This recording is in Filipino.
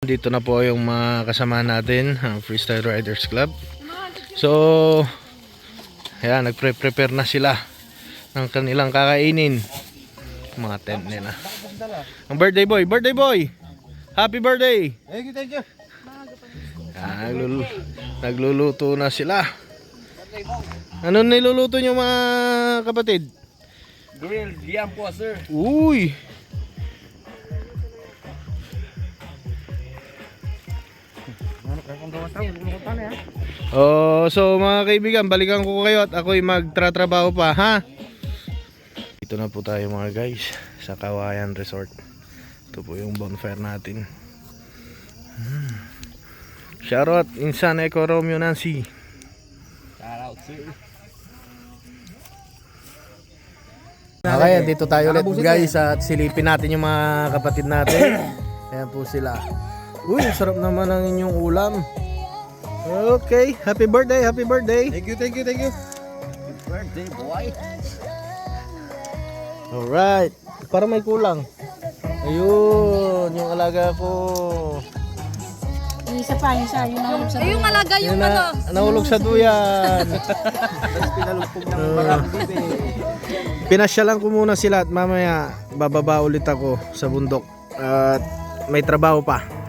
Dito na po yung mga kasama natin, ang Freestyle Riders Club. So, ayan, nagpre-prepare na sila ng kanilang kakainin. Mga tent nila. Ang birthday boy, happy birthday! Thank you. Nagluluto na sila. Ano niluluto nyo mga kapatid? Grilled yam po, sir. Uy! Oh, so mga kaibigan, balikan ko kayo at ako'y magtratrabaho pa, ha? Dito na po tayo mga guys sa Kawayan Resort. Ito po yung bonfire natin. Shoutout Insan Eco Romeo Nancy. Shoutout, sir. Okay, dito tayo ulit guys at silipin natin yung mga kapatid natin. Ayan po sila. Uy, sarap naman ang inyong ulam. Okay, happy birthday. Thank you. Happy birthday, boy. Alright, para may kulang. Ayun, yung alaga ko. Yung isa, yung nahulog sa Yung alaga yung Yun na, nahulog sa duyan. Tapos pinalugpog ng maraming bibe. Pinasyalan ko muna sila at mamaya bababa ulit ako sa bundok. At may trabaho pa.